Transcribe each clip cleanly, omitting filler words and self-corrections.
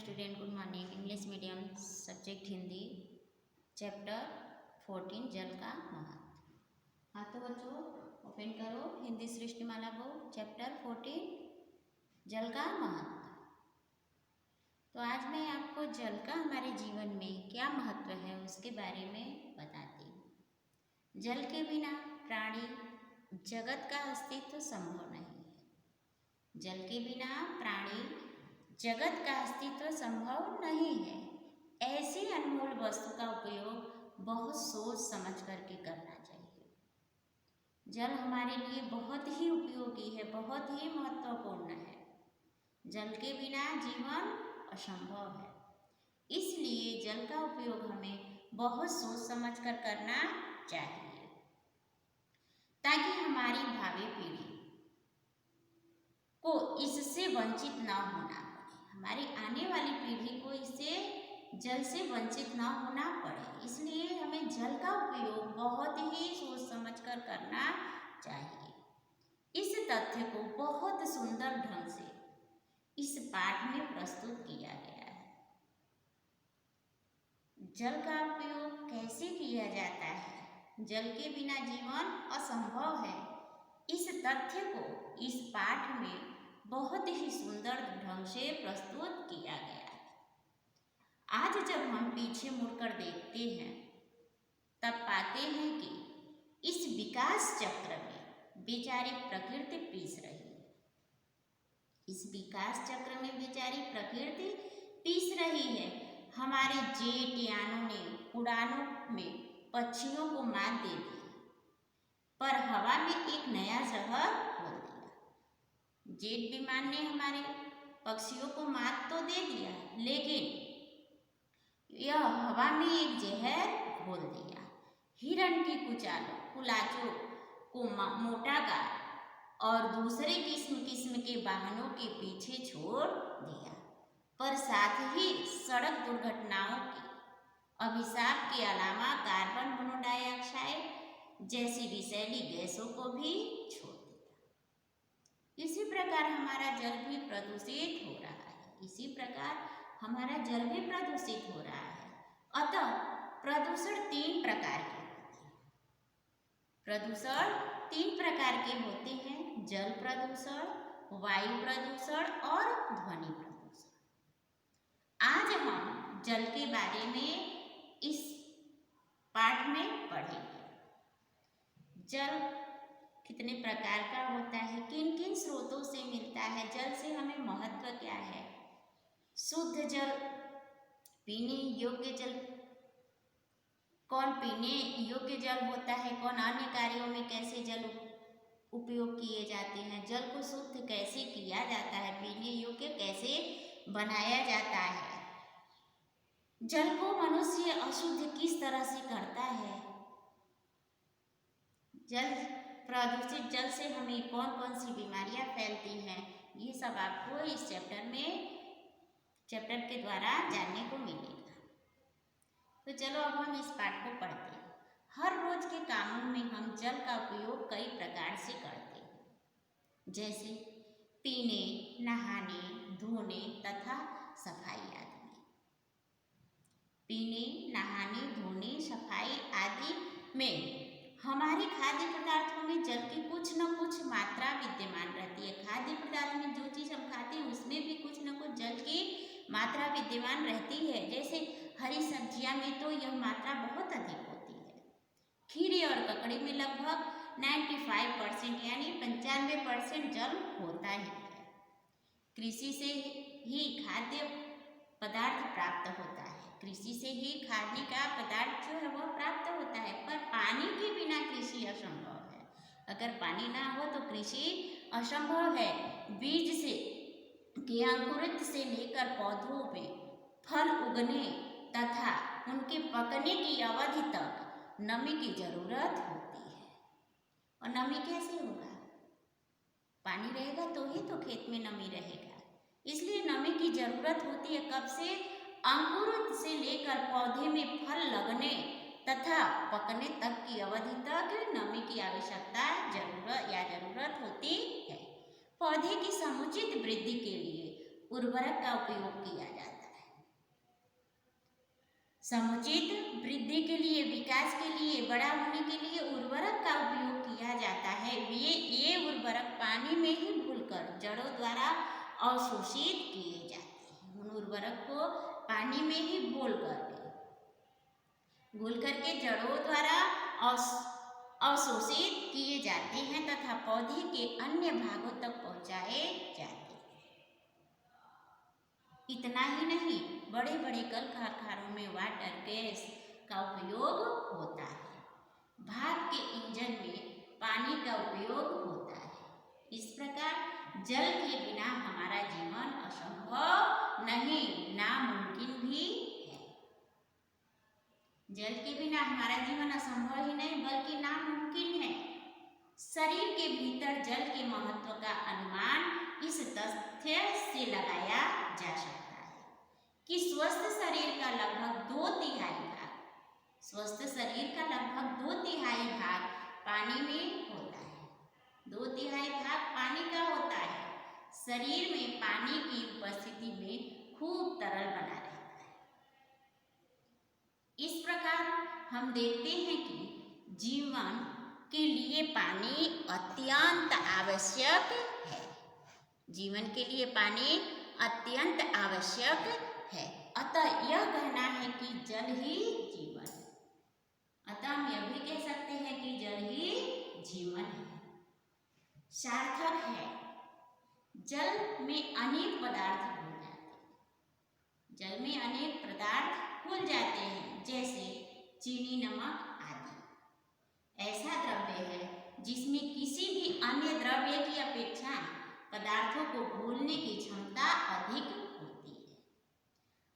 Student, good morning. English medium subject Hindi, chapter 14 जल का महत्व। हाँ तो बच्चों ओपन करो हिंदी सृष्टिमाला बुक, चैप्टर 14 जल का महत्व। तो आज मैं आपको जल का हमारे जीवन में क्या महत्व है उसके बारे में बताती हूँ। जल के बिना प्राणी जगत का अस्तित्व संभव नहीं है। जल के बिना प्राणी जगत का अस्तित्व संभव नहीं है। ऐसी अनमोल वस्तु का उपयोग बहुत सोच समझ करके करना चाहिए। जल हमारे लिए बहुत ही उपयोगी है, बहुत ही महत्वपूर्ण है। जल के बिना जीवन असंभव है, इसलिए जल का उपयोग हमें बहुत सोच समझ कर करना चाहिए ताकि हमारी भावी पीढ़ी को इससे वंचित न होना पड़े, हमारी आने वाली पीढ़ी को इससे जल से वंचित न होना पड़े। इसलिए हमें जल का उपयोग बहुत ही सोच समझ कर करना चाहिए। इस तथ्य को बहुत सुंदर ढंग से इस पाठ में प्रस्तुत किया गया है। जल का उपयोग कैसे किया जाता है, जल के बिना जीवन असंभव है, इस तथ्य को इस पाठ में बहुत ही सुंदर ढंग से प्रस्तुत किया गया है। आज जब हम पीछे मुड़कर देखते हैं तब पाते हैं कि इस विकास चक्र में बेचारी प्रकृति पीस रही है। इस विकास चक्र में बेचारी प्रकृति पीस रही है। हमारे जेट यानों ने उड़ानों में पक्षियों को मात दे दी, पर हवा में एक नया जहर खोल दिया। जेट विमान ने हमारे पक्षियों को मात तो दे दिया, लेकिन यह हवा में एक जहर घोल दिया। हिरण की कुलाचों को मोटा गाड़ और दूसरे किस्म के वाहनों के पीछे छोड़ दिया, पर साथ ही सड़क दुर्घटनाओं के अभिशाप के अलावा कार्बन मोनोऑक्साइड जैसी विषैली गैसों को भी छोड़ दिया। इसी प्रकार हमारा जल भी प्रदूषित हो रहा है। इसी प्रकार हमारा जल भी प्रदूषित हो रहा है। अतः प्रदूषण तीन प्रकार के होते हैं। प्रदूषण तीन प्रकार के होते हैं: जल प्रदूषण, वायु प्रदूषण और ध्वनि प्रदूषण। आज हम जल के बारे में इस पाठ में पढ़ेंगे। जल कितने प्रकार का होता है, किन किन स्रोतों से मिलता है, जल से हमें महत्व क्या है, शुद्ध जल, पीने योग्य जल, कौन पीने योग्य जल होता है, कौन अन्य कार्यों में कैसे जल उपयोग किए जाते हैं, जल को शुद्ध कैसे किया जाता है, पीने योग्य कैसे बनाया जाता है, जल को मनुष्य अशुद्ध किस तरह से करता है, जल प्रदूषित जल से हमें कौन कौन सी बीमारियां फैलती हैं, ये सब आपको इस चैप्टर के द्वारा जानने को मिलेगा। तो चलो अब हम इस पाठ को पढ़ते हैं। हर रोज के कामों में हम जल का उपयोग कई प्रकार से करते हैं, जैसे पीने, नहाने, धोने तथा सफाई आदि में। पीने, नहाने, धोने, सफाई आदि में हमारे खाद्य पदार्थों में जल की कुछ न कुछ मात्रा विद्यमान रहती है। खाद्य पदार्थ में जो चीज़ हम खाते हैं उसमें भी कुछ न कुछ जल की मात्रा विद्यमान रहती है। जैसे हरी सब्जियां में तो यह मात्रा बहुत अधिक होती है। खीरे और ककड़ी में लगभग 95% यानी 95% जल होता ही है। कृषि से ही खाद्य पदार्थ प्राप्त होता है। कृषि से ही खाने का पदार्थ जो है वह प्राप्त होता है, पर पानी के बिना कृषि असंभव है। अगर पानी ना हो तो कृषि असंभव है। बीज से के अंकुरित से लेकर पौधों में फल उगने तथा उनके पकने की अवधि तक नमी की जरूरत होती है। और नमी कैसे होगा? पानी रहेगा तो ही तो खेत में नमी रहेगा। इसलिए नमी की जरूरत होती है। कब से? अंकुरित से लेकर पौधे में फल लगने तथा पकने तक की अवधि तक नमी की आवश्यकता जरूरत होती है। पौधे की समुचित वृद्धि के लिए उर्वरक का उपयोग किया जाता है। समुचित वृद्धि के लिए, विकास के लिए, बड़ा होने के लिए उर्वरक का उपयोग किया जाता है। ये उर्वरक पानी में ही घुलकर जड़ों द्वारा अवशोषित किए जाते हैं। उन उर्वरक को पानी में ही घुल करके जड़ों द्वारा अवशोषित किए जाते हैं तथा पौधे के अन्य भागों तक पहुंचाए जाते हैं। इतना ही नहीं, बड़े बड़े कल कारखानों में वाटर गैस का उपयोग होता है। भाप के इंजन में पानी का उपयोग होता है। इस प्रकार जल के बिना हमारा जीवन असंभव नहीं, नामुमकिन भी है। जल के बिना हमारा जीवन असंभव ही नहीं बल्कि नामुमकिन है। शरीर के भीतर जल के महत्व का अनुमान इस तथ्य से लगाया जा सकता है कि स्वस्थ शरीर का लगभग 2/3 भाग पानी में होता है। 2/3 भाग पानी का होता है। शरीर में पानी की उपस्थिति में खूब तरल बना रहता है। इस प्रकार हम देखते हैं कि जीवन के लिए पानी अत्यंत आवश्यक है। जीवन के लिए पानी अत्यंत आवश्यक है। अतः यह कहना है कि जल ही जीवन है। अतः हम यह भी कह सकते हैं कि जल ही जीवन है, सार्थक है। जल में अनेक पदार्थ घुल जाते हैं। जल में अनेक पदार्थ घुल जाते हैं, जैसे चीनी, नमक आदि। ऐसा द्रव्य है जिसमें किसी भी अन्य द्रव्य की अपेक्षा पदार्थों को घुलने की क्षमता अधिक होती है।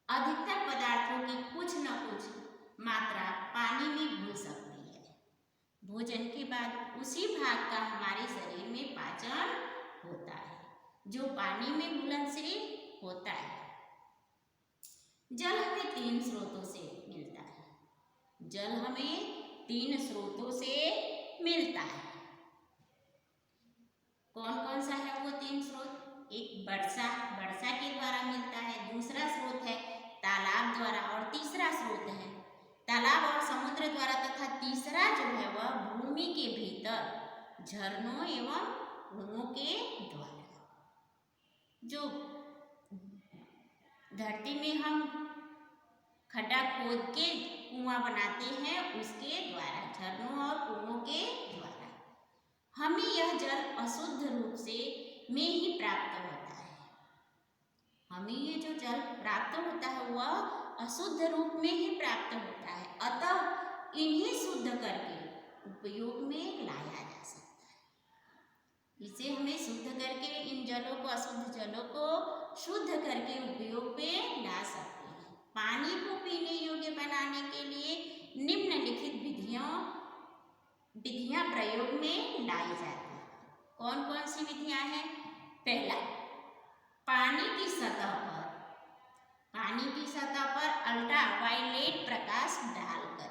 अधिकतर पदार्थों की कुछ न कुछ मात्रा पानी में घुल सकती है। भोजन के बाद उसी भाग का हमारे शरीर में पाचन होता है, जो पानी में घुलनशील होता है। जल हमें 3 स्रोतों से मिलता है। जल हमें 3 स्रोतों से मिलता है। कौन कौन सा है वो 3 स्रोत? एक वर्षा के द्वारा मिलता है, दूसरा स्रोत है तालाब द्वारा और तीसरा स्रोत है तालाब और समुद्र द्वारा, तथा तीसरा जो है वह भूमि के भीतर झरनों एवं कुओं के द्वारा। जो धरती में हम खड्डा खोद के कुआं बनाते हैं, उसके द्वारा, झरनों और कुओं के द्वारा हमें यह जल अशुद्ध रूप से में ही प्राप्त होता है। हमें ये जो जल प्राप्त होता है वह अशुद्ध रूप में ही प्राप्त होता है। अतः इन्हें शुद्ध करके उपयोग में लाया जा सकता है। इसे हमें शुद्ध करके इन जलों को, अशुद्ध जलों को शुद्ध करके उपयोग में ला सकते हैं। पानी को पीने योग्य बनाने के लिए निम्नलिखित विधियां प्रयोग में लाई जाती हैं। कौन कौन सी विधियां हैं? पहला, पानी की सतह पर अल्ट्रावायलेट प्रकाश डालकर।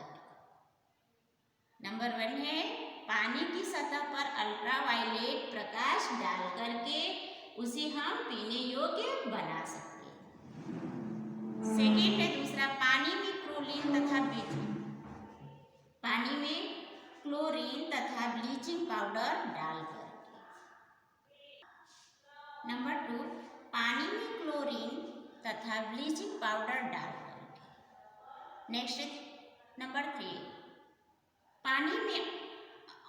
नंबर 1 है पानी की सतह पर अल्ट्रावायलेट प्रकाश डाल करके उसे हम पीने योग्य बना सकते हैं। सेकेंड है दूसरा, पानी में क्लोरीन तथा ब्लीचिंग पाउडर डालकर। नंबर 2, पानी में क्लोरीन तथा ब्लीचिंग पाउडर डालकर। नेक्स्ट नंबर 3, पानी में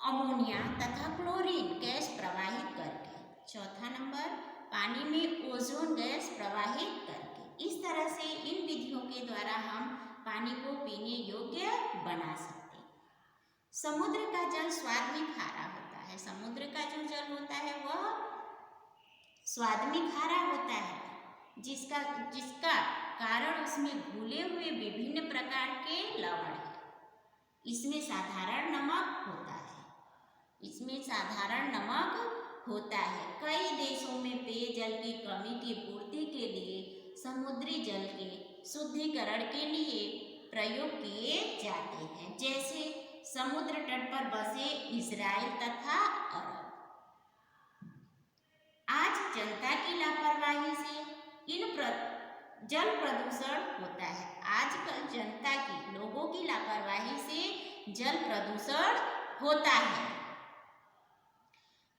अमोनिया तथा क्लोरीन गैस प्रवाहित करके। चौथा नंबर, पानी में ओजोन गैस प्रवाहित करके। इस तरह से इन विधियों के द्वारा हम पानी को पीने योग्य बना सकते हैं। समुद्र का जल स्वाद में खारा होता है। समुद्र का जो जल होता है वह स्वाद में खारा होता है, जिसका कारण उसमें घुले हुए विभिन्न प्रकार के लवण है। इसमें साधारण नमक होता है। कई देशों में पेयजल की कमी की पूर्ति के लिए समुद्री जल के शुद्धिकरण के लिए प्रयोग किए जाते हैं, जैसे समुद्र तट पर बसे इजराइल तथा अरब। आज जनता की लापरवाही से जल प्रदूषण होता है। आज आजकल जनता की, लोगों की लापरवाही से जल प्रदूषण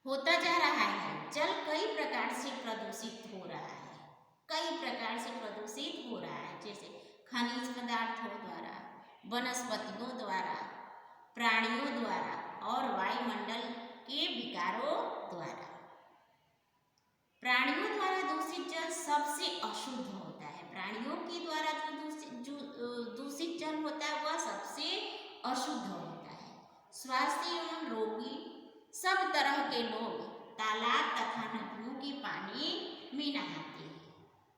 होता जा रहा है। जल कई प्रकार से प्रदूषित हो रहा है, जैसे खनिज पदार्थों द्वारा, वनस्पतियों द्वारा, प्राणियों द्वारा और वायुमंडल के विकारों द्वारा। प्राणियों द्वारा दूषित जल सबसे अशुद्ध होता है। प्राणियों के द्वारा जो दूषित जल होता है वह सबसे अशुद्ध होता है। स्वास्थ्य एवं रोगी सब तरह के लोग तालाब तथा नदियों के पानी में नहाते हैं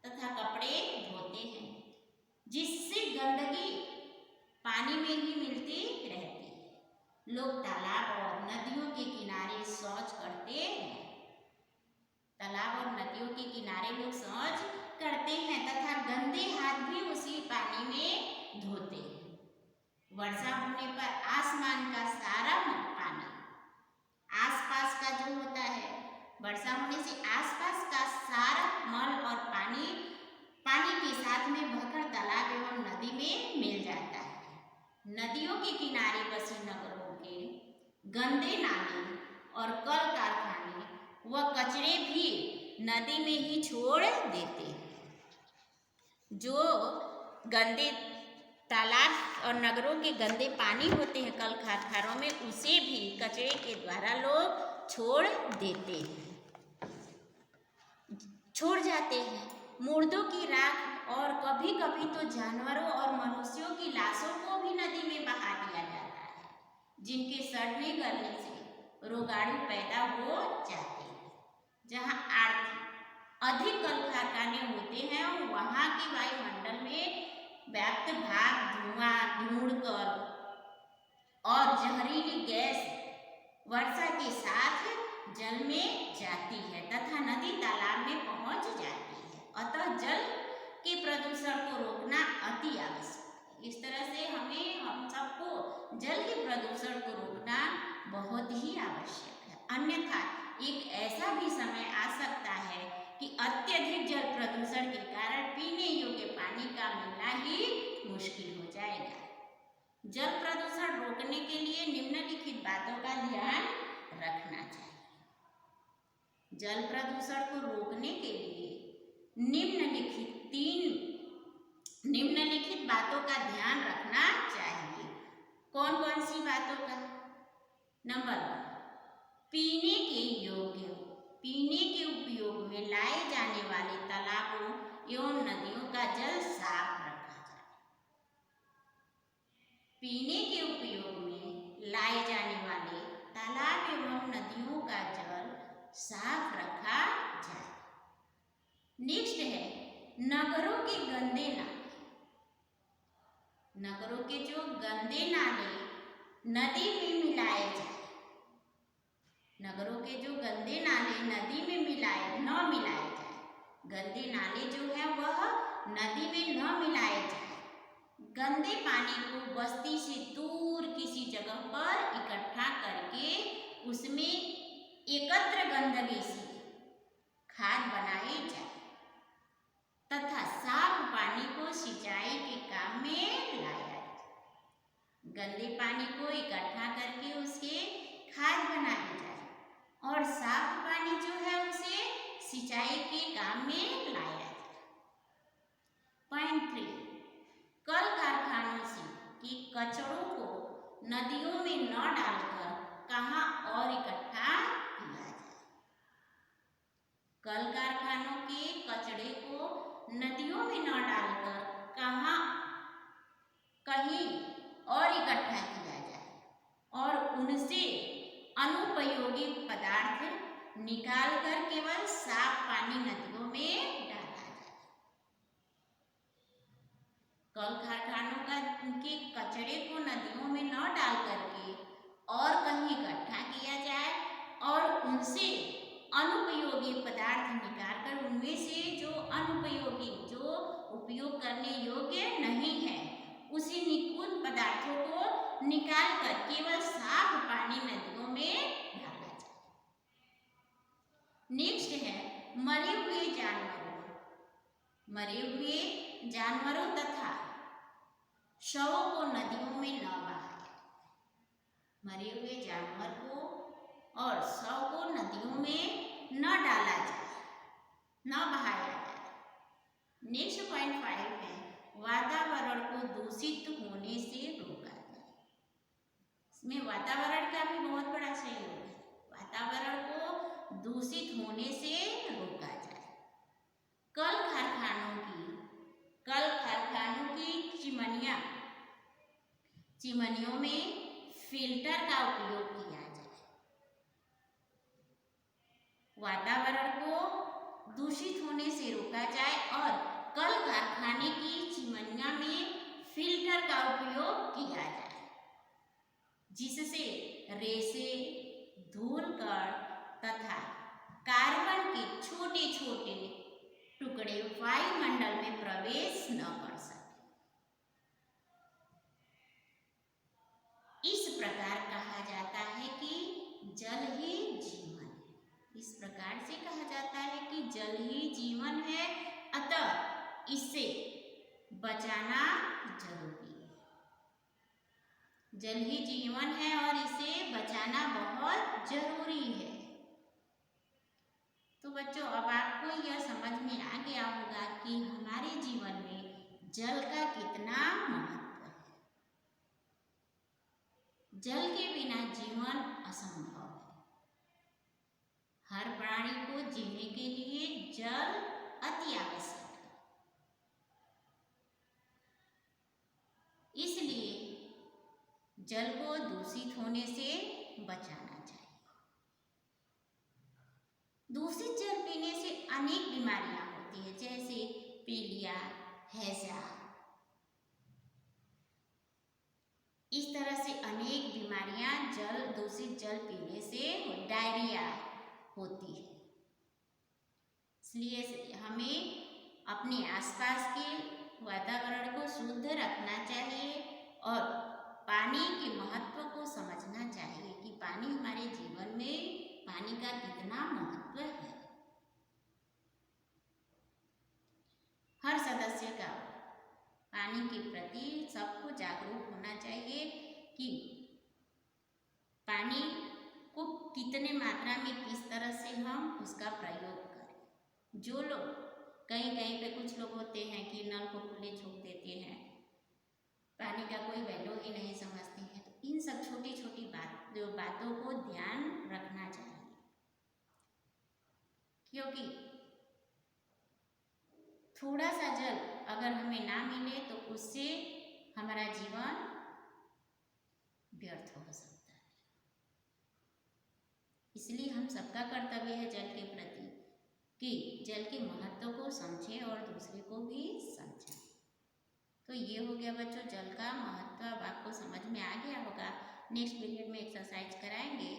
तथा कपड़े धोते हैं, जिससे गंदगी पानी में ही मिलती रहती है। लोग तालाब और नदियों के किनारे शौच करते हैं। तालाब और नदियों के किनारे लोग शौच करते हैं तथा गंदे हाथ भी उसी पानी में धोते हैं। वर्षा होने पर आसमान का सारा पानी, आसपास का जो होता है, वर्षा होने से आसपास का सारा मल और पानी के साथ में बहकर तालाब एवं नदी में मिल जाता है। नदियों के किनारे बसी नगरों के गंदे नाले और कल कारखाने व कचरे भी नदी में ही छोड़ देते हैं। जो गंदे तालाब और नगरों के गंदे पानी होते हैं कल कारखानों में, उसे भी कचरे के द्वारा लोग छोड़ जाते हैं। मुर्दों की राख और कभी कभी तो जानवरों और मनुष्यों की लाशों को भी नदी में बहा दिया जाता है, जिनके सड़ने गलने से रोगाणु पैदा हो जाते हैं। जहाँ अधिक कल कारखाने होते हैं वहाँ के वायुमंडल में व्याप्त भाप, धुआं, धूल और जहरीली गैस वर्षा के साथ जल में जाती है तथा नदी तालाब में पहुँच जाती है। अतः जल के प्रदूषण को रोकना अति आवश्यक है। इस तरह से हम सबको जल के प्रदूषण को रोकना बहुत ही आवश्यक है। अन्यथा एक ऐसा भी समय आ सकता है कि अत्यधिक जल प्रदूषण के कारण पीने योग्य पानी का मिलना ही मुश्किल हो जाएगा। जल प्रदूषण रोकने के लिए निम्नलिखित बातों का ध्यान रखना चाहिए। जल प्रदूषण को रोकने के लिए निम्नलिखित बातों का ध्यान रखना चाहिए। कौन कौन सी बातों का? नंबर 1, पीने के उपयोग में लाए जाने वाले तालाबों एवं नदियों का जल साफ रखा जाए। पीने के उपयोग में लाए जाने वाले तालाब एवं नदियों का जल साफ रखा जाए। नेक्स्ट है नगरों के गंदे नाले। नगरों के जो गंदे नाले नदी में मिलाए जाए। नगरों के जो गंदे नाले नदी में न मिलाए जाए। गंदे नाले जो है वह नदी में न मिलाए जाए। गंदे पानी को बस्ती से दूर किसी जगह पर इकट्ठा करके उसमें एकत्र गंदगी से खाद बनाई जाए तथा साफ पानी को सिंचाई के काम में लाया जाए। गंदे पानी को इकट्ठा करके उसके खाद बनाई जाए और साफ पानी जो है उसे सिंचाई के काम में लाया जाए। पॉइंट 3, कल कारखानों से के कचरों को नदियों में न डालकर कहाँ और इकट्ठा किया जाए। कल कारखानों के कचरे को नदियों में न डालकर कहीं और इकट्ठा किया जाए और उनसे अनुपयोगी पदार्थ निकालकर केवल साफ पानी नदियों में डाला जाए। कल कारखानों के कचरे को नदियों में न डाल करके और कहीं इकट्ठा किया जाए और उनसे अनुपयोगी पदार्थ निकालकर उनमें से जो अनुपयोगी, जो उपयोग करने योग्य नहीं है, उसी उन पदार्थों को निकालकर केवल साफ पानी नदियों में डाला जाए। नेक्स्ट है मरे हुए जानवरों तथा शवों को नदियों में न बहाया, मरे हुए जानवर को और शव को नदियों में न डाला जाए, न बहाया जाए। नेक्स्ट पॉइंट 5 है वातावरण को दूषित होने से रोका जाए। इसमें वातावरण का भी बहुत बड़ा सहयोग है। वातावरण को दूषित होने से रोका जाए। कल कारखानों की चिमनियों में फिल्टर का उपयोग किया जाए। वातावरण को दूषित होने से रोका जाए और कल कारखाने की चिमनियों में फिल्टर का उपयोग किया जाए, जिससे रेसे, धूल कण तथा कार्बन के छोटे छोटे टुकड़े वायुमंडल में प्रवेश न कर सके। इस प्रकार कहा जाता है कि जल ही जीवन है। इस प्रकार से कहा जाता है कि जल ही जीवन है, अतः इससे बचाना जरूरी है। जल ही जीवन है और इसे बचाना बहुत जरूरी है। तो बच्चों, अब आपको यह समझ में आ गया होगा कि हमारे जीवन में जल का कितना महत्व है। जल के बिना जीवन असंभव है। हर प्राणी को जीने के लिए जल अति आवश्यक है। इसलिए जल को दूषित होने से बचाना चाहिए। दूषित जल पीने से अनेक बीमारियां होती है, जैसे पीलिया, हैजा। इस तरह से अनेक बीमारियां दूषित जल पीने से, डायरिया होती है। इसलिए हमें अपने आसपास के वातावरण को शुद्ध रखना चाहिए और पानी के महत्व को समझना चाहिए कि पानी हमारे जीवन में पानी का कितना महत्व है। हर सदस्य का पानी के प्रति सबको जागरूक होना चाहिए कि पानी को कितने मात्रा में किस तरह से हम उसका प्रयोग करें। जो लोग कहीं पे कुछ लोग होते हैं कि नल को खुले छोड़ देते हैं, पानी का कोई वैल्यू ही नहीं समझते हैं। तो इन सब छोटी छोटी बातों को ध्यान रखना चाहिए, क्योंकि थोड़ा सा जल अगर हमें ना मिले तो उससे हमारा जीवन व्यर्थ हो सकता है। इसलिए हम सबका कर्तव्य है जल के प्रति कि जल के महत्व को समझें और दूसरे को भी समझें। तो ये हो गया बच्चों जल का महत्व, अब आपको समझ में आ गया होगा। नेक्स्ट पीरियड में एक्सरसाइज कराएंगे।